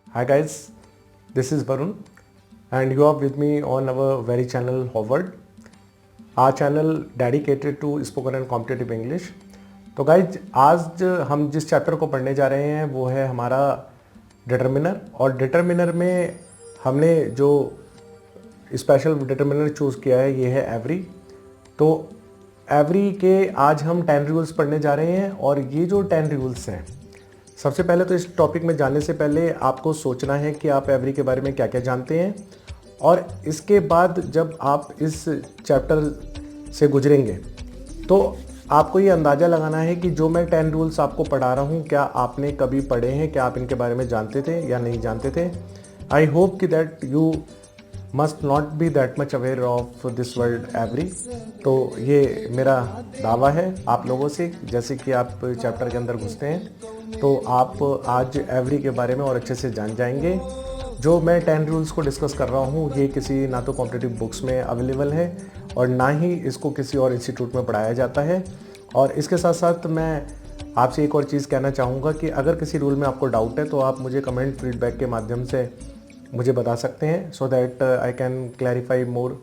Hi guys, this is Varun and you are with me on our very channel Howard. Our channel dedicated to spoken and competitive English. तो guys आज हम जिस chapter को पढ़ने जा रहे हैं वो है हमारा डिटर्मिनर और डिटर्मिनर में हमने जो स्पेशल डिटर्मिनर चूज़ किया है ये है एवरी। तो एवरी के आज हम 10 रूल्स पढ़ने जा रहे हैं और ये जो 10 रूल्स हैं, सबसे पहले तो इस टॉपिक में जाने से पहले आपको सोचना है कि आप एवरी के बारे में क्या क्या जानते हैं और इसके बाद जब आप इस चैप्टर से गुजरेंगे तो आपको ये अंदाज़ा लगाना है कि जो मैं 10 रूल्स आपको पढ़ा रहा हूँ क्या आपने कभी पढ़े हैं, क्या आप इनके बारे में जानते थे या नहीं जानते थे। आई होप कि that you must not be that much aware of this word every. तो ये मेरा दावा है आप लोगों से, जैसे कि आप चैप्टर के अंदर घुसते हैं तो आप आज एवरी के बारे में और अच्छे से जान जाएंगे। जो मैं 10 रूल्स को डिस्कस कर रहा हूँ ये किसी ना तो कॉम्पिटिटिव बुक्स में अवेलेबल है और ना ही इसको किसी और इंस्टीट्यूट में पढ़ाया जाता है। और इसके साथ साथ मैं आपसे एक और चीज़ कहना चाहूँगा कि अगर किसी रूल में आपको डाउट है तो आप मुझे कमेंट फीडबैक के माध्यम से मुझे बता सकते हैं, so that I can clarify more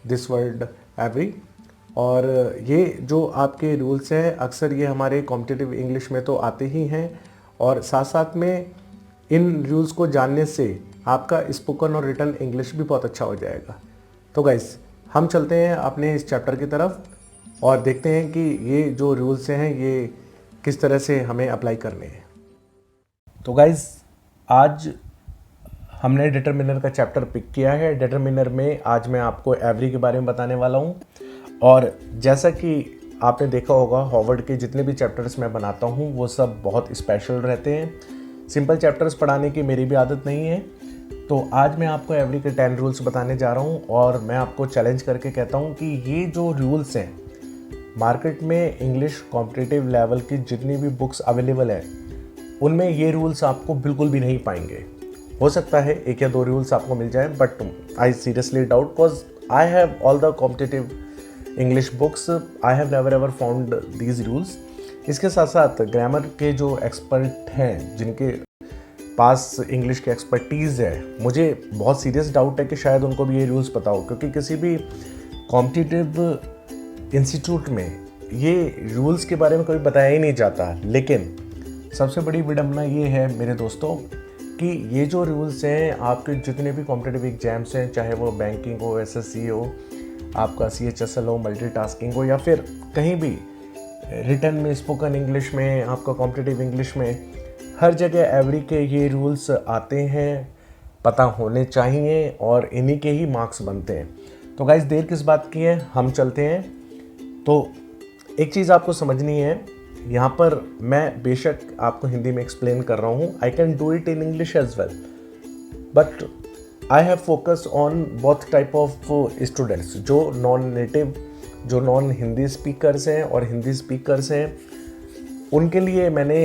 this word every. और ये जो आपके रूल्स हैं अक्सर ये हमारे कॉम्पिटिटिव इंग्लिश में तो आते ही हैं और साथ साथ में इन रूल्स को जानने से आपका स्पोकन और रिटन इंग्लिश भी बहुत अच्छा हो जाएगा। तो गाइस हम चलते हैं अपने इस चैप्टर की तरफ और देखते हैं कि ये जो रूल्स हैं ये किस तरह से हमें अप्लाई करने हैं। तो गाइस आज हमने डिटर्मिनर का चैप्टर पिक किया है। डिटर्मिनर में आज मैं आपको एवरी के बारे में बताने वाला हूँ और जैसा कि आपने देखा होगा हॉवर्ड के जितने भी चैप्टर्स मैं बनाता हूँ वो सब बहुत स्पेशल रहते हैं। सिंपल चैप्टर्स पढ़ाने की मेरी भी आदत नहीं है। तो आज मैं आपको एवरी के 10 रूल्स बताने जा रहा हूँ और मैं आपको चैलेंज करके कहता हूँ कि ये जो रूल्स हैं मार्केट में इंग्लिश कॉम्पिटिटिव लेवल की जितनी भी बुक्स अवेलेबल है उनमें ये रूल्स आपको बिल्कुल भी नहीं पाएंगे। हो सकता है एक या दो रूल्स आपको मिल जाए but I seriously doubt because I have all the competitive English books, I have never ever found these rules. इसके साथ साथ ग्रामर के जो एक्सपर्ट हैं जिनके पास इंग्लिश की एक्सपर्टीज़ है, मुझे बहुत सीरियस डाउट है कि शायद उनको भी ये रूल्स पता हो, क्योंकि किसी भी कॉम्पिटिटिव इंस्टीट्यूट में ये रूल्स के बारे में कभी बताया ही नहीं जाता। लेकिन सबसे बड़ी विडंबना ये है मेरे दोस्तों कि ये जो रूल्स हैं आपके जितने भी कॉम्पिटिटिव एग्जाम्स हैं, चाहे वो बैंकिंग हो, एसएससी हो, आपका सीएचएसएल हो, मल्टीटास्किंग हो या फिर कहीं भी रिटन में, स्पोकन इंग्लिश में, आपका कॉम्पिटिटिव इंग्लिश में, हर जगह एवरी के ये रूल्स आते हैं, पता होने चाहिए और इन्हीं के ही मार्क्स बनते हैं। तो गाइस देर किस बात की है, हम चलते हैं। तो एक चीज़ आपको समझनी है, यहाँ पर मैं बेशक आपको हिंदी में एक्सप्लेन कर रहा हूँ, I can do it in English as well, but I have focus on both type of students, जो नॉन नेटिव, जो नॉन हिंदी स्पीकर्स हैं और हिंदी स्पीकर्स हैं, उनके लिए मैंने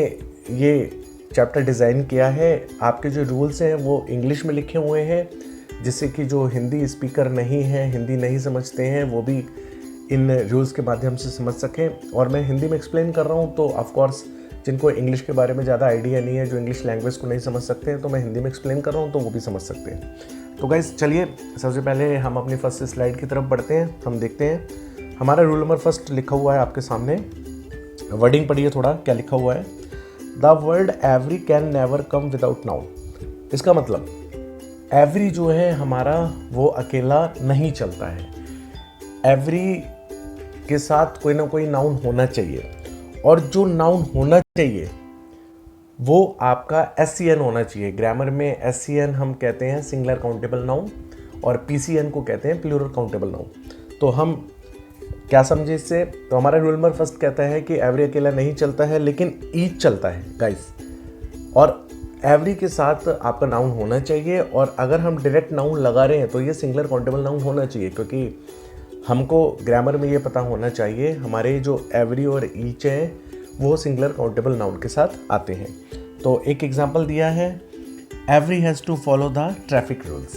ये चैप्टर डिज़ाइन किया है। आपके जो रूल्स हैं वो इंग्लिश में लिखे हुए हैं जिससे कि जो हिंदी स्पीकर नहीं हैं, हिंदी नहीं समझते हैं, वो भी इन रूल्स के माध्यम से समझ सकें। और मैं हिंदी में एक्सप्लेन कर रहा हूँ तो ऑफ कोर्स जिनको इंग्लिश के बारे में ज़्यादा आइडिया नहीं है, जो इंग्लिश लैंग्वेज को नहीं समझ सकते हैं, तो मैं हिंदी में एक्सप्लेन कर रहा हूँ तो वो भी समझ सकते हैं। तो गाइस चलिए सबसे पहले हम अपनी फर्स्ट स्लाइड की तरफ बढ़ते हैं। हम देखते हैं हमारा रूल नंबर फर्स्ट लिखा हुआ है आपके सामने। वर्डिंग पढ़िए थोड़ा, क्या लिखा हुआ है। The word every can never come without noun. इसका मतलब एवरी जो है हमारा वो अकेला नहीं चलता है, एवरी के साथ कोई ना कोई नाउन होना चाहिए और जो नाउन होना चाहिए वो आपका SCN होना चाहिए। ग्रामर में SCN हम कहते हैं सिंगुलर काउंटेबल नाउन और PCN को कहते हैं प्लूरल काउंटेबल नाउन। तो हम क्या समझे इससे, तो हमारा रूल नंबर फर्स्ट कहता है कि एवरी अकेला नहीं चलता है लेकिन ईच चलता है गाइस, और एवरी के साथ आपका नाउन होना चाहिए। और अगर हम डायरेक्ट नाउन लगा रहे हैं तो ये सिंगुलर काउंटेबल नाउन होना चाहिए, क्योंकि हमको ग्रामर में ये पता होना चाहिए हमारे जो एवरी और ईच हैं वो सिंगुलर काउंटेबल नाउन के साथ आते हैं। तो एक एग्जांपल दिया है, every has to follow the traffic rules.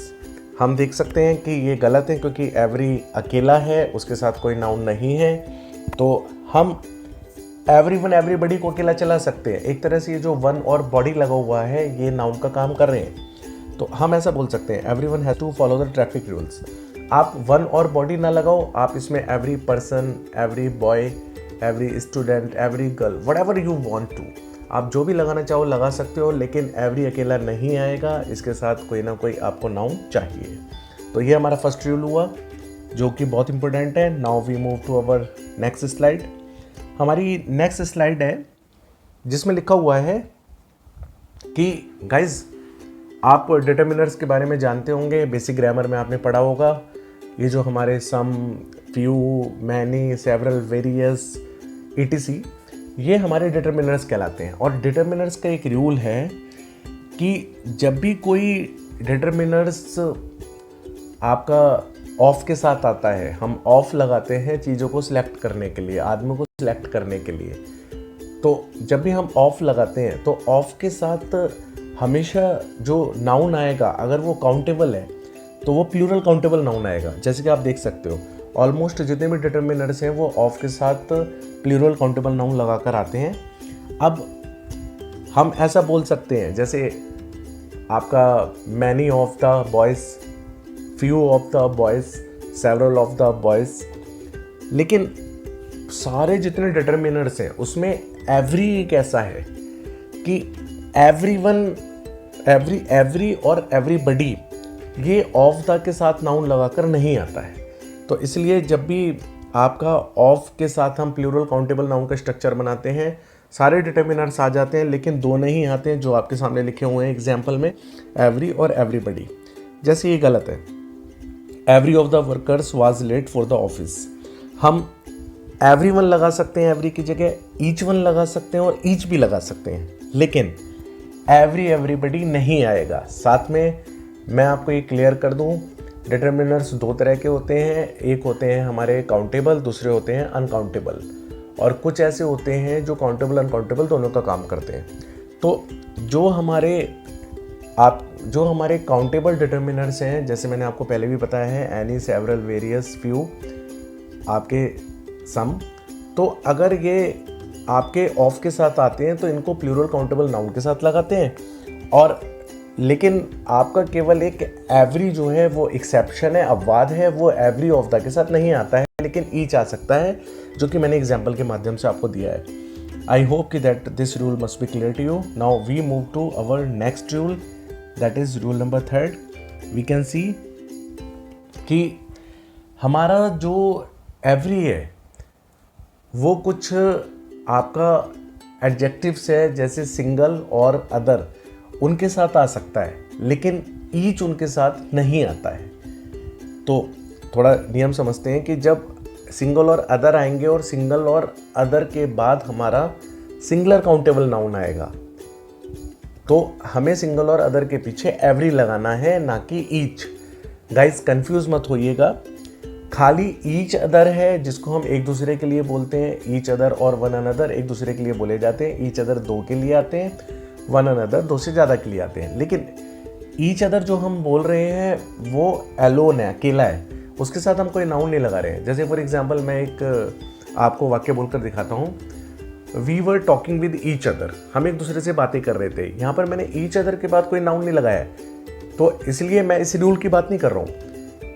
हम देख सकते हैं कि ये गलत है क्योंकि एवरी अकेला है, उसके साथ कोई नाउन नहीं है। तो हम एवरीवन एवरीबडी को अकेला चला सकते हैं। एक तरह से ये जो वन और बॉडी लगा हुआ है ये नाउन का काम कर रहे हैं। तो हम ऐसा बोल सकते हैं everyone has to follow the traffic rules. आप वन और बॉडी ना लगाओ, आप इसमें every person, every boy, every student, every girl, whatever you want to, आप जो भी लगाना चाहो लगा सकते हो, लेकिन एवरी अकेला नहीं आएगा, इसके साथ कोई ना कोई आपको नाउन चाहिए। तो ये हमारा फर्स्ट रूल हुआ जो कि बहुत इंपॉर्टेंट है। Now we move to our next slide. हमारी नेक्स्ट स्लाइड है जिसमें लिखा हुआ है कि गाइज आप डिटर्मिनर्स के बारे में जानते होंगे, बेसिक ग्रामर में आपने पढ़ा होगा। ये जो हमारे some, few, many, several, various, etc, ये हमारे डिटर्मिनर्स कहलाते हैं। और डिटर्मिनर्स का एक रूल है कि जब भी कोई डिटर्मिनर्स आपका ऑफ के साथ आता है, हम ऑफ लगाते हैं चीज़ों को सिलेक्ट करने के लिए, आदमी को सिलेक्ट करने के लिए। तो जब भी हम ऑफ लगाते हैं तो ऑफ के साथ हमेशा जो नाउन आएगा, अगर वो काउंटेबल है तो वो प्लूरल काउंटेबल नाउन आएगा। जैसे कि आप देख सकते हो ऑलमोस्ट जितने भी डिटर्मिनर्स हैं वो ऑफ के साथ प्लूरल काउंटेबल नाउन लगा कर आते हैं। अब हम ऐसा बोल सकते हैं जैसे आपका many of the boys, few of the boys, several of the boys, लेकिन सारे जितने डिटर्मिनर्स हैं उसमें एवरी एक ऐसा है कि एवरीवन, एवरी और एवरीबडी ये ऑफ द के साथ नाउन लगाकर नहीं आता है। तो इसलिए जब भी आपका ऑफ के साथ हम प्लूरल काउंटेबल नाउन का स्ट्रक्चर बनाते हैं, सारे डिटर्मिनर्स आ जाते हैं, लेकिन दो नहीं आते हैं जो आपके सामने लिखे हुए हैं एग्जाम्पल में, एवरी और एवरीबडी। जैसे ये गलत है, every of the workers was late for the office. हम एवरीवन लगा सकते हैं एवरी की जगह, ईच वन लगा सकते हैं और ईच भी लगा सकते हैं, लेकिन एवरीबडी नहीं आएगा। साथ में मैं आपको ये क्लियर कर दूं, डिटर्मिनर्स दो तरह के होते हैं, एक होते हैं हमारे काउंटेबल, दूसरे होते हैं अनकाउंटेबल। और कुछ ऐसे होते हैं जो काउंटेबल अनकाउंटेबल दोनों का काम करते हैं। तो जो हमारे काउंटेबल डिटर्मिनर्स हैं, जैसे मैंने आपको पहले भी बताया है, एनी, सेवरल, वेरियस, फ्यू, आपके सम, तो अगर ये आपके ऑफ के साथ आते हैं तो इनको प्लूरल काउंटेबल नाउन के साथ लगाते हैं। और लेकिन आपका केवल एक एवरी जो है वो एक्सेप्शन है, अपवाद है, वो एवरी ऑफ द के साथ नहीं आता है, लेकिन ईच आ सकता है, जो कि मैंने एग्जाम्पल के माध्यम से आपको दिया है। आई होप कि that this rule must be clear to you. Now we move to our next rule, that is rule number 3। We can see कि हमारा जो एवरी है वो कुछ आपका एडजेक्टिव्स है, जैसे सिंगल और अदर, उनके साथ आ सकता है, लेकिन ईच उनके साथ नहीं आता है। तो थोड़ा नियम समझते हैं कि जब सिंगल और अदर आएंगे और सिंगल और अदर के बाद हमारा सिंगुलर काउंटेबल नाउन आएगा, तो हमें सिंगल और अदर के पीछे एवरी लगाना है, ना कि ईच। गाइस कंफ्यूज मत होइएगा, खाली ईच अदर है जिसको हम एक दूसरे के लिए बोलते हैं। ईच अदर और वन अनदर एक दूसरे के लिए बोले जाते हैं। ईच अदर दो के लिए आते हैं, वन अनदर दो से ज़्यादा के लिए आते हैं। लेकिन ईच अदर जो हम बोल रहे हैं वो एलोन है, अकेला है, उसके साथ हम कोई नाउन नहीं लगा रहे हैं। जैसे फॉर एग्जांपल मैं एक आपको वाक्य बोलकर दिखाता हूँ। We were talking with each other, हम एक दूसरे से बातें कर रहे थे। यहाँ पर मैंने ईच अदर के बाद कोई नाउन नहीं लगाया, तो इसलिए मैं इस रूल की बात नहीं कर रहा हूँ।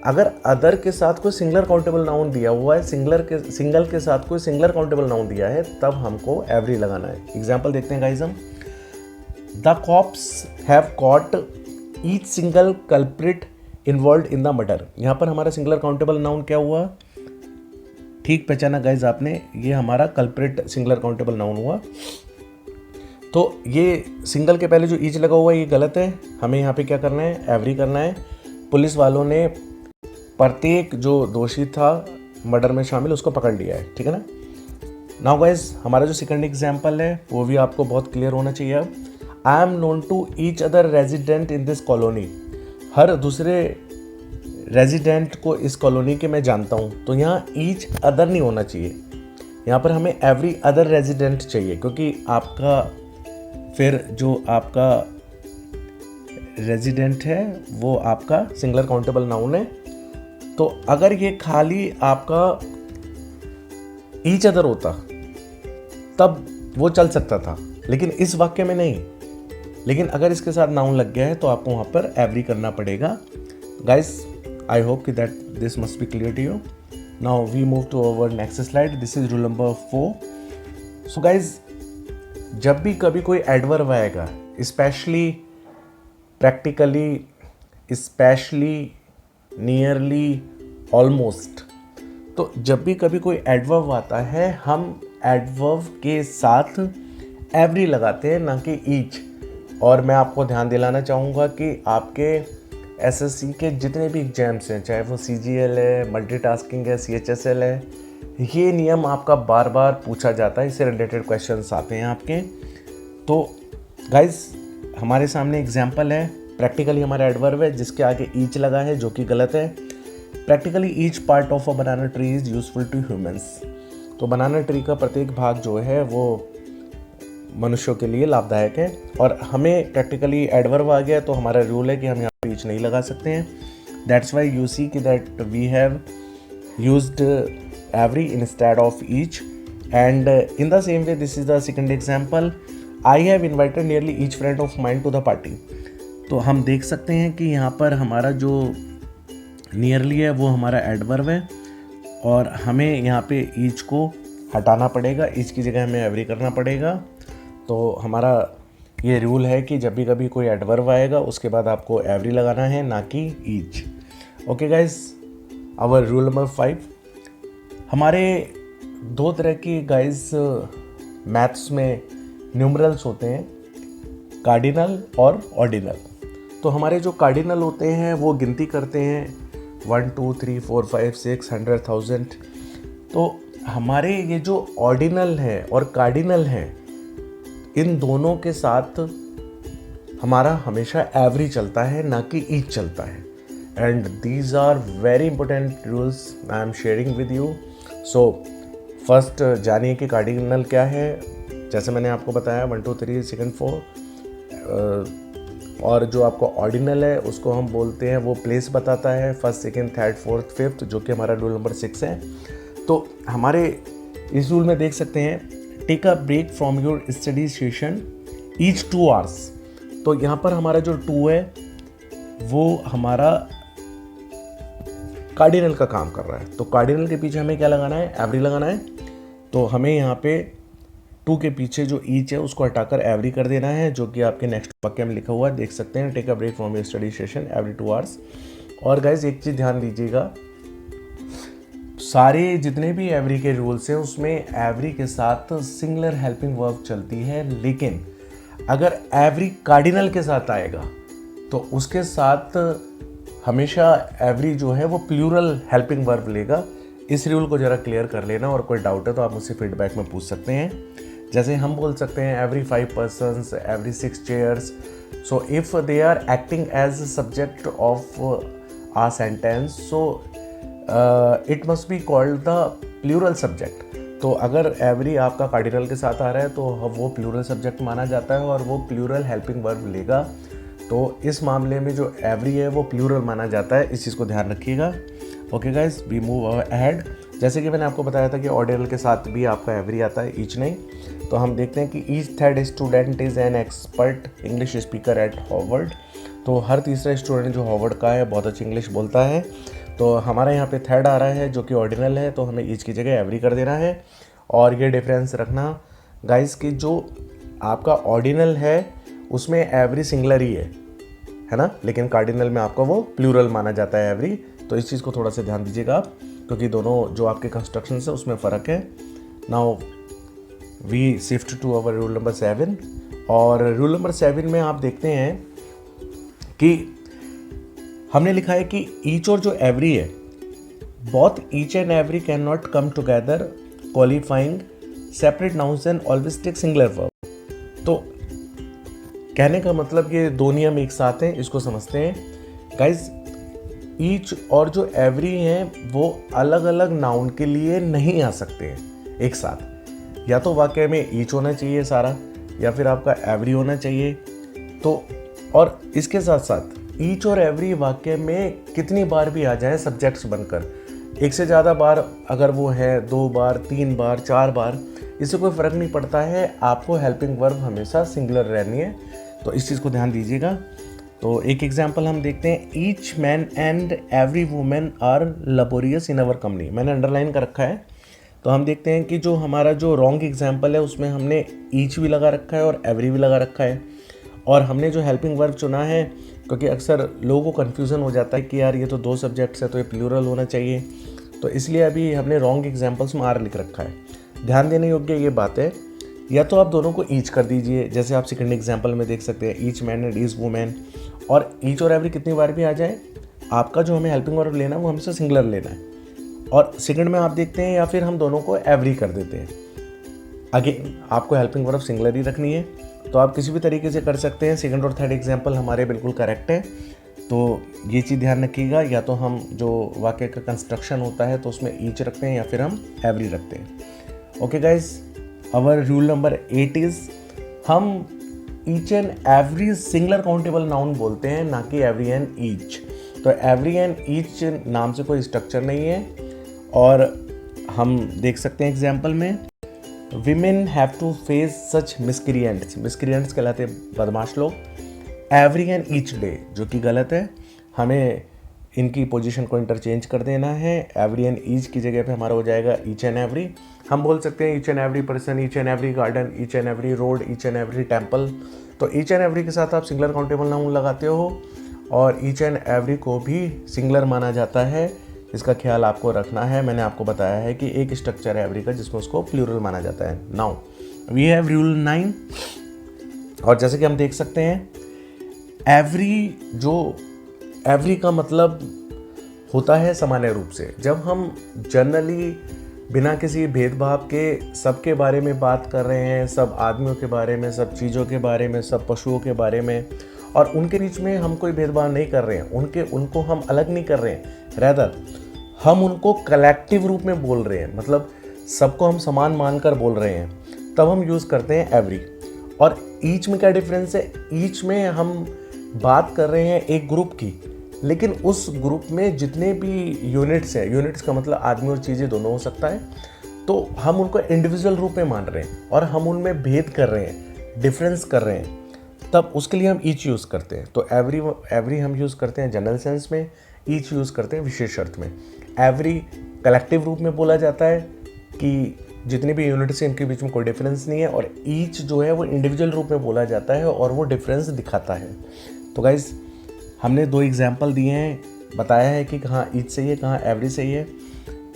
अगर अदर के साथ कोई सिंगुलर काउंटेबल नाउन दिया हुआ है, सिंगल के साथ कोई सिंगुलर काउंटेबल नाउन दिया है, तब हमको एवरी लगाना है। एग्जाम्पल देखते हैं गाइस हम। The cops have caught each single culprit involve in the murder. यहाँ पर हमारा सिंगुलर काउंटेबल नाउन क्या हुआ? ठीक पहचाना गाइज आपने, ये हमारा कल्प्रिट सिंगुलर काउंटेबल नाउन हुआ। तो ये सिंगल के पहले जो ईच लगा हुआ है ये गलत है, हमें यहाँ पे क्या करना है? एवरी करना है। पुलिस वालों ने प्रत्येक जो दोषी था मर्डर में शामिल उसको पकड़ लिया है, ठीक है ना। नाउ गाइज हमारा जो सेकंड एग्जाम्पल है वो भी आपको बहुत क्लियर होना चाहिए। अब I am known to each other resident in this colony, हर दूसरे रेजिडेंट को इस कॉलोनी के मैं जानता हूँ। तो यहाँ ईच अदर नहीं होना चाहिए, यहाँ पर हमें एवरी अदर रेजिडेंट चाहिए, क्योंकि आपका फिर जो आपका रेजिडेंट है वो आपका सिंगुलर काउंटेबल नाउन है। तो अगर ये खाली आपका ईच अदर होता तब वो चल सकता था, लेकिन इस वाक्य में नहीं। लेकिन अगर इसके साथ नाउन लग गया है तो आपको वहाँ पर एवरी करना पड़ेगा। गाइस, आई होप कि that this must be clear to you. Now we move to our next slide. This is rule number 4। So guys, जब भी कभी कोई एडवर्ब आएगा, specially, practically, specially, nearly, almost, तो जब भी कभी कोई एडवर्ब आता है हम एडवर्ब के साथ एवरी लगाते हैं, ना कि ईच। और मैं आपको ध्यान दिलाना चाहूँगा कि आपके एसएससी के जितने भी एग्जाम्स हैं, चाहे वो सीजीएल है, मल्टीटास्किंग है, सीएचएसएल है, ये नियम आपका बार बार पूछा जाता है, इससे रिलेटेड क्वेश्चंस आते हैं आपके। तो गाइस, हमारे सामने एग्जाम्पल है, प्रैक्टिकली हमारा एडवर्ब है जिसके आगे ईच लगा है, जो कि गलत है। Practically each part of a banana tree is useful to humans. तो बनाना ट्री का प्रत्येक भाग जो है वो मनुष्यों के लिए लाभदायक है। और हमें प्रैक्टिकली एडवर्ब आ गया तो हमारा रूल है कि हम यहाँ पर ईच नहीं लगा सकते हैं। दैट्स वाई यू सी कि that we have used every instead of each. And in the same way this is the second example. I have invited nearly each friend of mind to the party. तो हम देख सकते हैं कि यहाँ पर हमारा जो नियरली है वो हमारा एडवर्ब है और हमें यहाँ पे ईच को हटाना पड़ेगा, ईच की जगह हमें एवरी करना पड़ेगा। तो हमारा ये रूल है कि जब भी कभी कोई एडवर्ब आएगा उसके बाद आपको एवरी लगाना है, ना कि each. Okay guys, our rule number 5। हमारे दो तरह की गाइस मैथ्स में न्यूमरल्स होते हैं, कार्डिनल और ऑर्डिनल। तो हमारे जो कार्डिनल होते हैं वो गिनती करते हैं 1 2 3 4 5 6 100 1000। तो हमारे ये जो ऑर्डिनल है और कार्डिनल है, इन दोनों के साथ हमारा हमेशा एवरी चलता है, ना कि ईच चलता है। And these are very important rules I am sharing with you. So first जानिए कि कार्डिनल क्या है। जैसे मैंने आपको बताया 1 2 3 सेकंड 4, और जो आपको ऑर्डिनल है उसको हम बोलते हैं, वो प्लेस बताता है, first second third fourth fifth, जो कि हमारा रूल नंबर 6 है। तो हमारे इस रूल में देख सकते हैं, take a break from your study session each 2 hours. तो यहाँ पर हमारा जो 2 है वो हमारा कार्डिनल का काम कर रहा है। तो कार्डिनल के पीछे हमें क्या लगाना है, एवरी लगाना है। तो हमें यहाँ पे 2 के पीछे जो ईच है उसको हटाकर एवरी कर देना है, जो कि आपके नेक्स्ट वाक्य में लिखा हुआ है, देख सकते हैं, take a break from your study session every 2 hours. और गाइज एक चीज़ ध्यान दीजिएगा, सारे जितने भी एवरी के रूल्स हैं उसमें एवरी के साथ सिंगुलर हेल्पिंग वर्ब चलती है, लेकिन अगर एवरी कार्डिनल के साथ आएगा तो उसके साथ हमेशा एवरी जो है वो प्लूरल हेल्पिंग वर्ब लेगा। इस रूल को ज़रा क्लियर कर लेना, और कोई डाउट है तो आप मुझसे फीडबैक में पूछ सकते हैं। जैसे हम बोल सकते हैं every 5 persons, every 6 chairs। So if they are acting as subject of a sentence, so it must be called the plural subject. तो अगर एवरी आपका कार्डिनल के साथ आ रहा है तो वो प्लूरल सब्जेक्ट माना जाता है और वो प्लूरल हेल्पिंग वर्ब लेगा। तो इस मामले में जो एवरी है वो प्लूरल माना जाता है, इस चीज़ को ध्यान रखिएगा। Okay guys, we move ahead. जैसे कि मैंने आपको बताया था कि ऑर्डिनल के साथ भी आपका एवरी आता है, ईच नहीं। तो हम देखते हैं कि each third student is an expert English speaker at Harvard. तो हर तीसरा स्टूडेंट जो हॉवर्ड का है बहुत अच्छी इंग्लिश बोलता है। तो हमारा यहाँ पे थर्ड आ रहा है जो कि ऑर्डिनल है, तो हमें ईच की जगह एवरी कर देना है। और ये डिफरेंस रखना गाइस कि जो आपका ऑर्डिनल है उसमें एवरी सिंगुलर ही है ना, लेकिन कार्डिनल में आपका वो प्लूरल माना जाता है एवरी। तो इस चीज़ को थोड़ा सा ध्यान दीजिएगा आप, क्योंकि दोनों जो आपके कंस्ट्रक्शन है उसमें फ़र्क है। Now we shift to our rule number 7। और रूल नंबर 7 में आप देखते हैं कि हमने लिखा है कि ईच और जो एवरी है, both each and every can not come together qualifying separate nouns and always take singular verb. तो कहने का मतलब ये दो नियम एक साथ हैं, इसको समझते हैं गाइज। ईच और जो एवरी हैं वो अलग अलग नाउन के लिए नहीं आ सकते हैं एक साथ। या तो वाक्य में ईच होना चाहिए सारा, या फिर आपका एवरी होना चाहिए। तो और इसके साथ साथ ईच और एवरी वाक्य में कितनी बार भी आ जाए सब्जेक्ट्स बनकर, एक से ज़्यादा बार अगर वो है, 2 बार 3 बार 4 बार, इससे कोई फ़र्क नहीं पड़ता है। आपको हेल्पिंग वर्ब हमेशा सिंगुलर रहनी है। तो इस चीज़ को ध्यान दीजिएगा। तो एक एग्जाम्पल हम देखते हैं, each man and every women are laborious in our company. मैंने अंडरलाइन कर रखा है। तो हम देखते हैं कि जो हमारा जो रॉन्ग एग्जाम्पल है उसमें हमने ईच भी लगा रखा है और एवरी भी लगा रखा है, और हमने जो हेल्पिंग वर्ब चुना है, क्योंकि अक्सर लोगों को कन्फ्यूज़न हो जाता है कि यार ये तो 2 सब्जेक्ट्स है तो ये प्लूरल होना चाहिए, तो इसलिए अभी हमने रॉन्ग एग्जाम्पल्स में आर लिख रखा है। ध्यान देने योग्य ये बात है, या तो आप दोनों को ईच कर दीजिए, जैसे आप सेकंड एग्जाम्पल में देख सकते हैं, each man and each women, और ईच और एवरी कितनी बार भी आ जाए, आपका जो हमें हेल्पिंग वर्ब लेना है वो हमसे सिंगुलर लेना है। और सेकंड में आप देखते हैं, या फिर हम दोनों को एवरी कर देते हैं। अगेन आपको हेल्पिंग वर्ब सिंगुलर ही रखनी है, तो आप किसी भी तरीके से कर सकते हैं। सेकंड और थर्ड एग्जाम्पल हमारे बिल्कुल करेक्ट है, तो ये चीज़ ध्यान रखिएगा। या तो हम जो वाक्य का कंस्ट्रक्शन होता है तो उसमें ईच रखते हैं, या फिर हम एवरी रखते हैं। Okay guys, our rule number 8 is, हम each and every singular countable noun बोलते हैं, ना कि एवरी एंड ईच। तो एवरी एंड ईच नाम से कोई स्ट्रक्चर नहीं है। और हम देख सकते हैं एग्जाम्पल में, women have to face such miscreants, miscreants कहलाते बदमाश लोग, एवरी एंड ईच डे, जो कि गलत है। हमें इनकी पोजीशन को इंटरचेंज कर देना है। एवरी एंड ईच की जगह पे हमारा हो जाएगा ईच एंड एवरी। हम बोल सकते हैं each and every person, each and every garden, each and every road, each and every temple. तो ईच एंड एवरी के साथ आप सिंगुलर काउंटेबल नाउन लगाते हो, और ईच एंड एवरी को भी सिंगुलर माना जाता है। इसका ख्याल आपको रखना है। मैंने आपको बताया है कि एक स्ट्रक्चर है एवरी का जिसमें उसको प्लूरल माना जाता है। नाउ वी हैव रूल 9, और जैसे कि हम देख सकते हैं, एवरी का मतलब होता है सामान्य रूप से। जब हम जनरली बिना किसी भेदभाव के सबके बारे में बात कर रहे हैं, सब आदमियों के बारे में, सब चीज़ों के बारे में, सब पशुओं के बारे में, और उनके बीच में हम कोई भेदभाव नहीं कर रहे हैं, उनको हम अलग नहीं कर रहे हैं, रैदर हम उनको कलेक्टिव रूप में बोल रहे हैं, मतलब सबको हम समान मानकर बोल रहे हैं, तब हम यूज़ करते हैं एवरी। और ईच में क्या डिफरेंस है, ईच में हम बात कर रहे हैं एक ग्रुप की, लेकिन उस ग्रुप में जितने भी यूनिट्स हैं, यूनिट्स का मतलब आदमी और चीज़ें दोनों हो सकता है, तो हम उनको इंडिविजुअल रूप में मान रहे हैं और हम उनमें भेद कर रहे हैं, डिफरेंस कर रहे हैं, तब उसके लिए हम ईच यूज़ करते हैं। तो एवरी हम यूज़ करते हैं जनरल सेंस में, ईच यूज़ करते हैं विशेष अर्थ में। एवरी कलेक्टिव रूप में बोला जाता है कि जितनी भी यूनिट्स हैं इनके बीच में कोई डिफरेंस नहीं है, और ईच जो है वो इंडिविजुअल रूप में बोला जाता है और वो डिफरेंस दिखाता है। तो गाइज़, हमने 2 एग्जाम्पल दिए हैं, बताया है कि कहाँ ईच सही है, कहाँ एवरी सही है।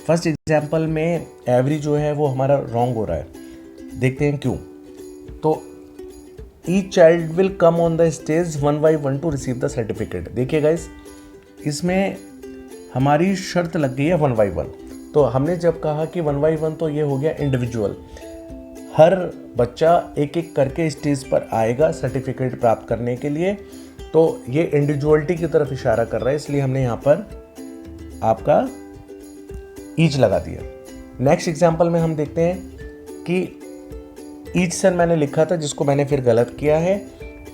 फर्स्ट एग्जाम्पल में एवरी जो है वो हमारा रॉन्ग हो रहा है, देखते हैं क्यों। तो each child will come on the stage 1 by 1 to receive the certificate. देखिए गाइज, इसमें हमारी शर्त लग गई है 1 by 1। तो हमने जब कहा कि 1 by 1 तो ये हो गया इंडिविजुअल, हर बच्चा एक एक करके स्टेज पर आएगा सर्टिफिकेट प्राप्त करने के लिए, तो ये इंडिविजुअलिटी की तरफ इशारा कर रहा है, इसलिए हमने यहाँ पर आपका ईच लगा दिया। नेक्स्ट एग्जाम्पल में हम देखते हैं कि ईच सन मैंने लिखा था जिसको मैंने फिर गलत किया है,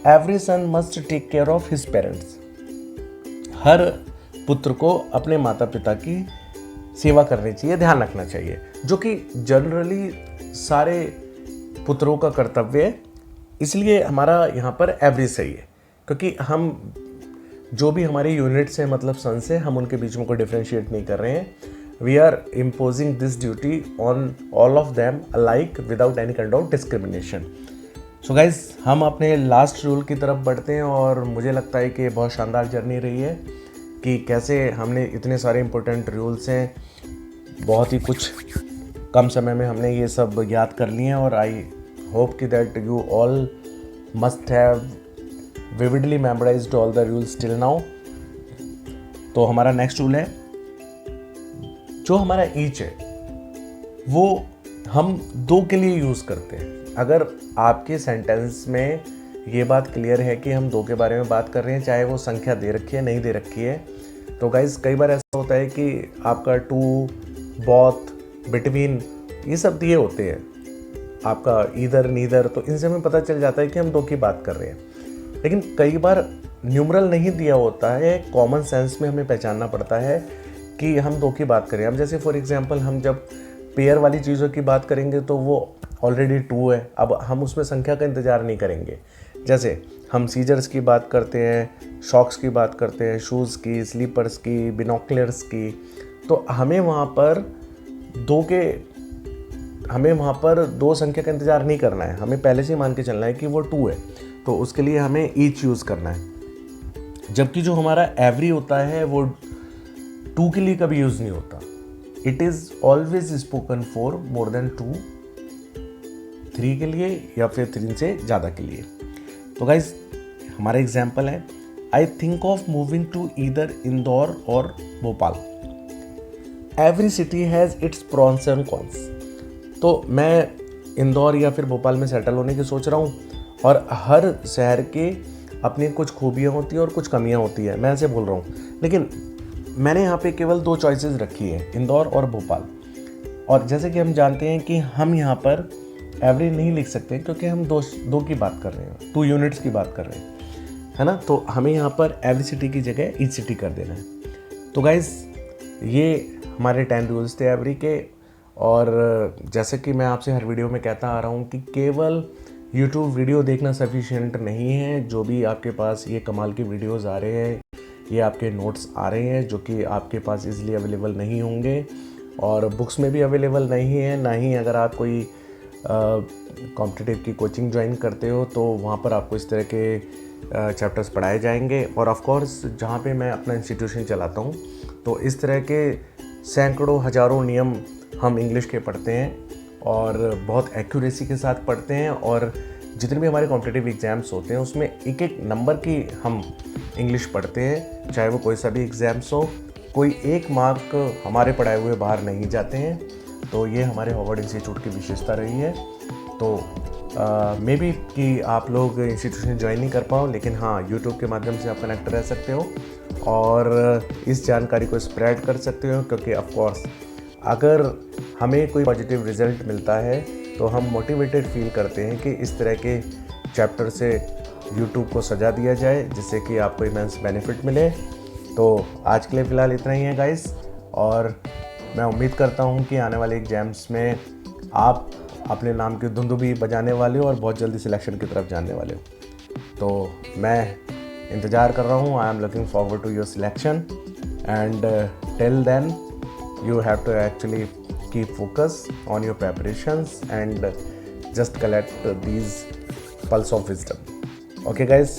every son must take care of his parents. हर पुत्र को अपने माता पिता की सेवा करनी चाहिए, ध्यान रखना चाहिए, जो कि जनरली सारे पुत्रों का कर्तव्य है। इसलिए हमारा यहाँ पर एवरी सही है, क्योंकि हम जो भी हमारे यूनिट्स हैं मतलब सन से, हम उनके बीच में कोई डिफ्रेंशिएट नहीं कर रहे हैं। We are imposing this duty on all of them alike without any kind of discrimination. So guys, हम अपने लास्ट रूल की तरफ बढ़ते हैं, और मुझे लगता है कि बहुत शानदार जर्नी रही है कि कैसे हमने इतने सारे इंपॉर्टेंट रूल्स हैं, बहुत ही कुछ कम समय में हमने ये सब याद कर लिए हैं, और आई होप कि that you all must have vividly memorised all the rules till now. तो हमारा नेक्स्ट रूल है, जो हमारा ईच है वो हम 2 के लिए यूज़ करते हैं। अगर आपके सेंटेंस में ये बात क्लियर है कि हम 2 के बारे में बात कर रहे हैं, चाहे वो संख्या दे रखी है नहीं दे रखी है, तो गाइज कई बार ऐसा होता है कि आपका टू, बोथ, बिटवीन, ये सब दिए होते हैं, आपका ईदर, नीदर, तो इनसे हमें पता चल जाता है कि हम 2 की बात कर रहे हैं। लेकिन कई बार न्यूमरल नहीं दिया होता है, कॉमन सेंस में हमें पहचानना पड़ता है कि हम 2 की बात करें। हम जैसे फॉर एग्जांपल हम जब पेयर वाली चीज़ों की बात करेंगे तो वो ऑलरेडी 2 है, अब हम उसमें संख्या का इंतज़ार नहीं करेंगे। जैसे हम सीजर्स की बात करते हैं, शॉक्स की बात करते हैं, शूज़ की, स्लीपर्स की, बिनोकुलर्स की, तो हमें वहाँ पर दो संख्या का इंतज़ार नहीं करना है, हमें पहले से ही मान के चलना है कि वो 2 है, तो उसके लिए हमें ईच यूज़ करना है। जबकि जो हमारा एवरी होता है वो 2 के लिए कभी यूज़ नहीं होता। It is always spoken for more than 2, 3 के लिए या फिर 3 से ज़्यादा के लिए। तो गाइज हमारा एग्जाम्पल है, I think of moving to either Indore और Bhopal. Every city has its pros and cons. तो मैं इंदौर या फिर भोपाल में सेटल होने की सोच रहा हूँ, और हर शहर के अपनी कुछ खूबियाँ होती हैं और कुछ कमियाँ होती है, मैं ऐसे बोल रहा हूँ। लेकिन मैंने यहाँ पे केवल 2 चॉइसेस रखी है, इंदौर और भोपाल। और जैसे कि हम जानते हैं कि हम यहाँ पर एवरी नहीं लिख सकते क्योंकि हम दो की बात कर रहे हैं, 2 यूनिट्स की बात कर रहे हैं, है ना। तो हमें यहाँ पर एवरी सिटी की जगह ईच सिटी कर देना है। तो गाइज़ ये हमारे 10 रूल्स थे एवरी के। और जैसे कि मैं आपसे हर वीडियो में कहता आ रहा हूँ कि केवल YouTube वीडियो देखना सफिशिएंट नहीं है। जो भी आपके पास ये कमाल के वीडियोस आ रहे हैं, ये आपके नोट्स आ रहे हैं जो कि आपके पास इजीली अवेलेबल नहीं होंगे और बुक्स में भी अवेलेबल नहीं है, ना ही अगर आप कोई कॉम्पिटिटिव की कोचिंग ज्वाइन करते हो तो वहाँ पर आपको इस तरह के चैप्टर्स पढ़ाए जाएंगे। और ऑफ कोर्स जहाँ पे मैं अपना इंस्टीट्यूशन चलाता हूँ तो इस तरह के सैकड़ों हज़ारों नियम हम इंग्लिश के पढ़ते हैं और बहुत एक्यूरेसी के साथ पढ़ते हैं। और जितने भी हमारे कॉम्पिटिटिव एग्ज़ाम्स होते हैं उसमें एक एक नंबर की हम इंग्लिश पढ़ते हैं, चाहे वो कोई सा भी एग्ज़ाम्स हो, कोई एक मार्क हमारे पढ़ाए हुए बाहर नहीं जाते हैं। तो ये हमारे हॉवर्ड इंस्टीट्यूट की विशेषता रही है। तो मे बी कि आप लोग इंस्टीट्यूशन ज्वाइन नहीं कर पाओ, लेकिन हाँ यूट्यूब के माध्यम से आप कनेक्ट रह सकते हो और इस जानकारी को स्प्रेड कर सकते हो। क्योंकि ऑफ कोर्स अगर हमें कोई पॉजिटिव रिजल्ट मिलता है तो हम मोटिवेटेड फील करते हैं कि इस तरह के चैप्टर से यूट्यूब को सजा दिया जाए जिससे कि आपको इमेंस बेनिफिट मिले। तो आज के लिए फ़िलहाल इतना ही है गाइस, और मैं उम्मीद करता हूँ कि आने वाले एग्ज़ाम्स में आप अपने नाम की धुन भी बजाने वाले हो और बहुत जल्दी सिलेक्शन की तरफ जाने वाले हो। तो मैं इंतज़ार कर रहा हूँ। I am looking forward to your selection and till then you have to actually keep focus on your preparations and just collect these pulse of wisdom. Okay guys,